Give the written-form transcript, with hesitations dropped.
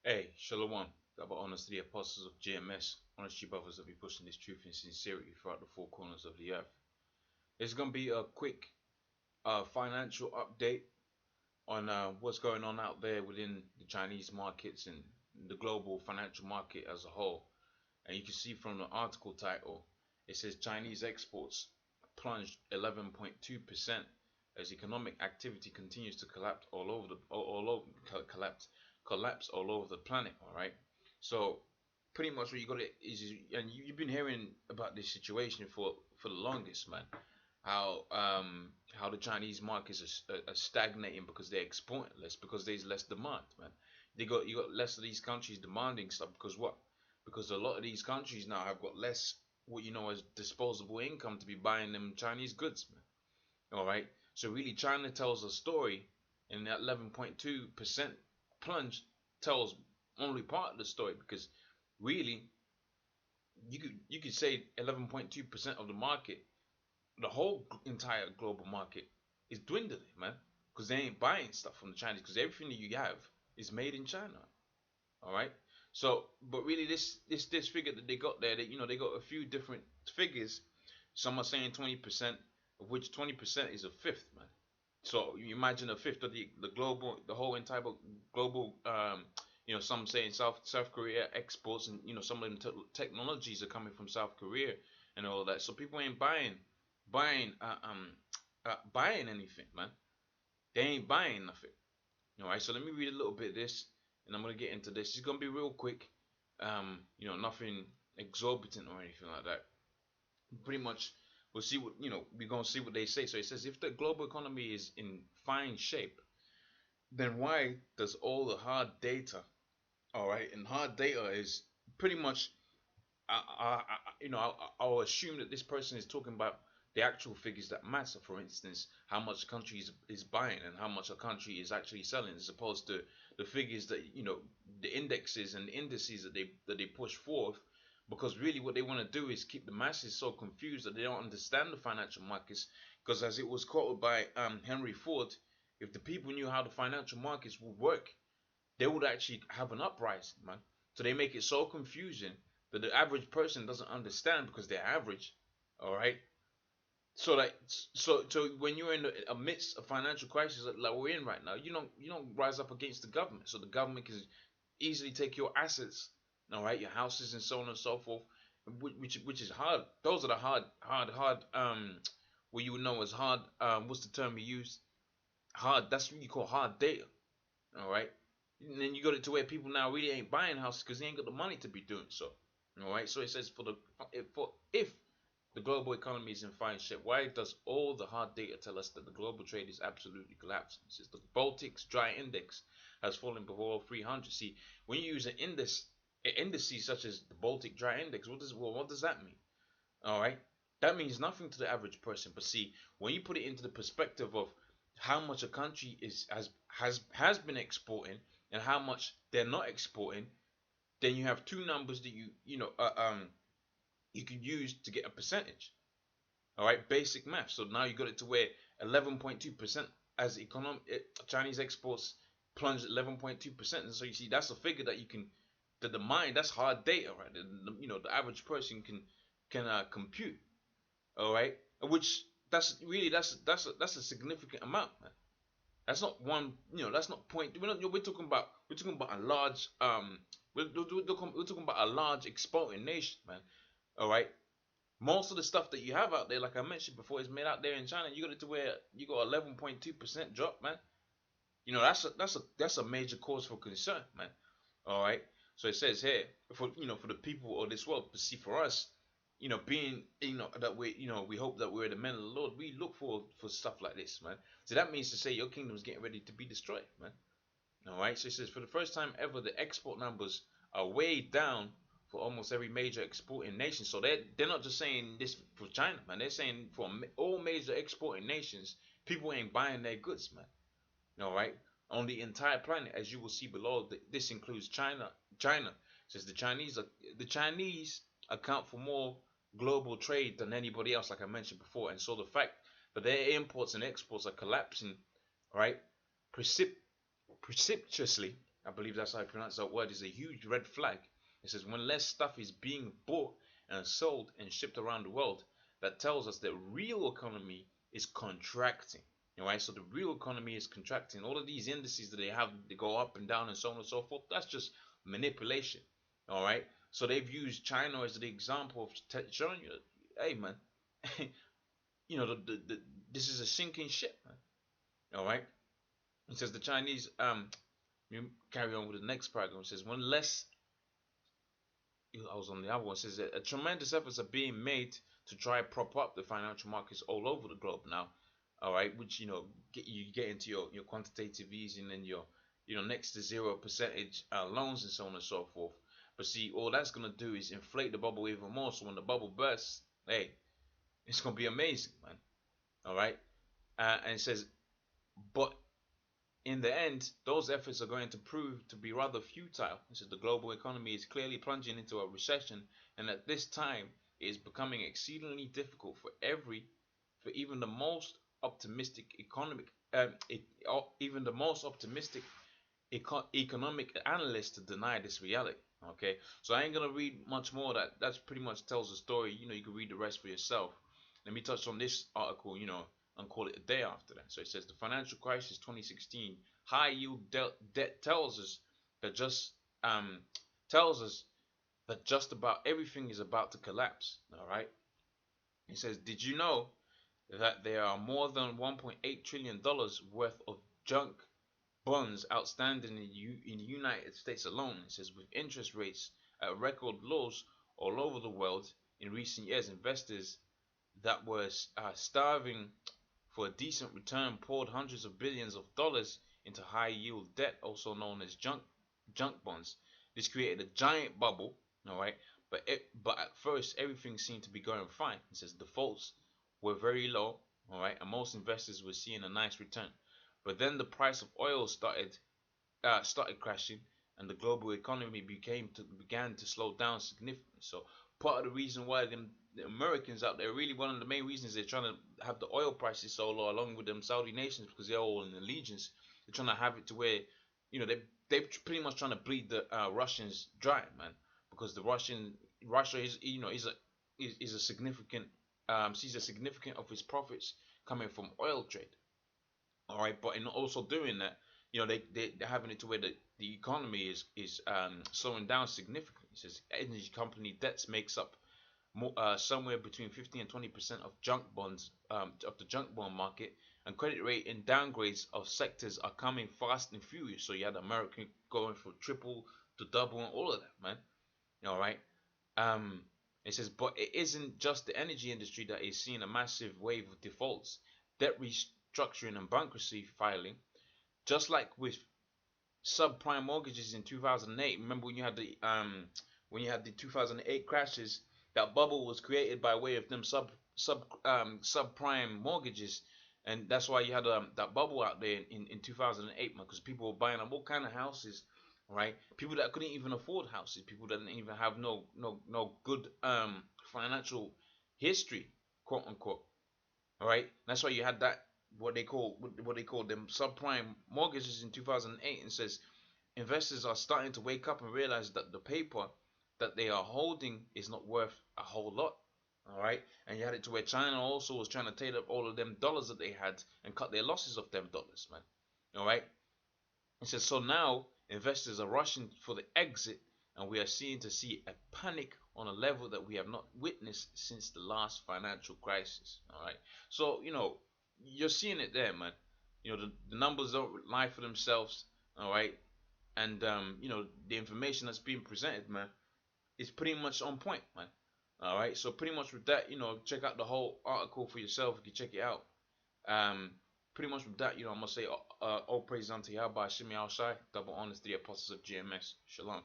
Hey, Shalom. Double honors to the apostles of GMS. Honest you brothers that be pushing this truth and sincerity throughout the four corners of the earth. It's going to be a quick financial update on what's going on out there within the Chinese markets and the global financial market as a whole. And you can see from the article title, it says Chinese exports plunged 11.2% as economic activity continues to collapse all over collapse all over the planet. All right, so pretty much what you got is, and you've been hearing about this situation for the longest, man. How the Chinese markets are stagnating because they're exporting less because there's less demand, man. You got less of these countries demanding stuff because what? Because a lot of these countries now have got less what you know as disposable income to be buying them Chinese goods, man. All right. So really, China tells a story, and that 11.2% plunge tells only part of the story because really, you could say 11.2% of the market, the whole entire global market, is dwindling, man, because they ain't buying stuff from the Chinese because everything that you have is made in China. All right. So, but really, this figure that they got there, they got a few different figures. Some are saying 20%, of which 20% is a fifth, man. So you imagine a fifth of the whole entire global, some saying South Korea exports, and some of them technologies are coming from South Korea and all of that. So people ain't buying, buying anything, man. They ain't buying nothing. All right. So let me read a little bit of this, and I'm gonna get into this. It's gonna be real quick. Nothing exorbitant or anything like that. Pretty much, we'll see what we're gonna see what they say. So it says if the global economy is in fine shape, then why does all the hard data, all right, and hard data is pretty much, I'll assume that this person is talking about the actual figures that matter. For instance, how much a country is buying and how much a country is actually selling, as opposed to the figures that the indexes and the indices that they push forth. Because really, what they want to do is keep the masses so confused that they don't understand the financial markets. Because as it was quoted by Henry Ford, if the people knew how the financial markets would work, they would actually have an uprising, man. So they make it so confusing that the average person doesn't understand because they're average. All right. So when you're in the amidst a financial crisis like we're in right now, you don't rise up against the government. So the government can easily take your assets, all right, your houses and so on and so forth, which is hard. Those are the hard what you would know as hard. What's the term we use? Hard. That's what you call hard data. All right. And then you got it to where people now really ain't buying houses because they ain't got the money to be doing so. All right. So it says if the global economy is in fine shape, why does all the hard data tell us that the global trade is absolutely collapsing? It says the Baltic's dry index has fallen below 300. See, when you use indices such as the Baltic dry index, what does that mean? All right, that means nothing to the average person. But see, when you put it into the perspective of how much a country has been exporting and how much they're not exporting, then you have two numbers that you can use to get a percentage. All right, basic math. So now you got it to where 11.2% as Chinese exports plunged 11.2%, and so you see that's a figure that you can that the mind that's hard data, right? The average person can compute. All right, which that's a significant amount, man. That's not one, that's not point. We're talking about a large we're talking about a large exporting nation, man. All right, most of the stuff that you have out there, like I mentioned before, is made out there in China. You got it to where you got 11.2% drop, man. That's a major cause for concern, man. All right. So it says here for the people of this world, but see for us, being that we hope that we're the men of the Lord. We look for stuff like this, man. So that means to say your kingdom is getting ready to be destroyed, man. All right. So it says for the first time ever, the export numbers are way down for almost every major exporting nation. So they're not just saying this for China, man. They're saying for all major exporting nations, people ain't buying their goods, man. All right, on the entire planet, as you will see below. This includes China. China says the Chinese account for more global trade than anybody else, like I mentioned before, and so the fact that their imports and exports are collapsing, right, precipitously. I believe that's how I pronounce that word, is a huge red flag. It says when less stuff is being bought and sold and shipped around the world, that tells us that real economy is contracting. All right, so the real economy is contracting. All of these indices that they have, they go up and down and so on and so forth. That's just manipulation. All right, so they've used China as the example of showing you, hey man, you know this is a sinking ship, man. All right, it says the Chinese you carry on with the next paragraph. It says one less. I was on the other one. It says that a tremendous efforts are being made to try and prop up the financial markets all over the globe now. All right, which you get into your quantitative easing and your next to 0% loans and so on and so forth. But see, all that's gonna do is inflate the bubble even more. So when the bubble bursts, hey, it's gonna be amazing, man. All right, and it says, but in the end, those efforts are going to prove to be rather futile, since the global economy is clearly plunging into a recession, and at this time it is becoming exceedingly difficult for even the most optimistic even the most optimistic economic analysts to deny this reality. Okay, so I ain't gonna read much more. That's pretty much tells the story. You can read the rest for yourself. Let me touch on this article. And call it a day after that. So it says the financial crisis 2016 high yield debt um tells us that just about everything is about to collapse. All right. It says, did you know that there are more than 1.8 trillion dollars worth of junk bonds outstanding in the United States alone? It says with interest rates at record lows all over the world in recent years, investors that were starving for a decent return poured hundreds of billions of dollars into high yield debt, also known as junk bonds. This created a giant bubble, all right. But at first everything seemed to be going fine. It says defaults were very low, all right, and most investors were seeing a nice return. But then the price of oil started crashing, and the global economy began to slow down significantly. So part of the reason why the Americans out there, really one of the main reasons they're trying to have the oil prices so low, along with them Saudi nations, because they're all in allegiance. They're trying to have it to where they're pretty much trying to bleed the Russians dry, man, because Russia is is a significant sees a significant of his profits coming from oil trade. All right, but in also doing that, they're having it to where the economy is slowing down significantly. It says energy company debts makes up somewhere between 15 and 20% of junk bonds of the junk bond market, and credit rating downgrades of sectors are coming fast and furious. So you had American going from triple to double and all of that, man. All right. Um, it says, but it isn't just the energy industry that is seeing a massive wave of defaults, debt restructuring, and bankruptcy filing. Just like with subprime mortgages in 2008. Remember when you had the 2008 crashes? That bubble was created by way of them subprime mortgages, and that's why you had that bubble out there in 2008, man, because people were buying up all kind of houses, right? People that couldn't even afford houses, people that didn't even have no good financial history, quote unquote. All right, that's why you had that what they call them subprime mortgages in 2008, and says investors are starting to wake up and realize that the paper that they are holding is not worth a whole lot. All right, and you had it to where China also was trying to take up all of them dollars that they had and cut their losses of them dollars, man. All right, it says so now investors are rushing for the exit, and we are seeing to see a panic on a level that we have not witnessed since the last financial crisis. All right, so you're seeing it there, man. The numbers don't lie for themselves. All right, and the information that's being presented, man, is pretty much on point, man. All right, so pretty much with that, check out the whole article for yourself. You can check it out. Um, Pretty much with that, I'm gonna say all praise unto Yahweh, Shimi Al Shai, double honors to the apostles of GMS. Shalom.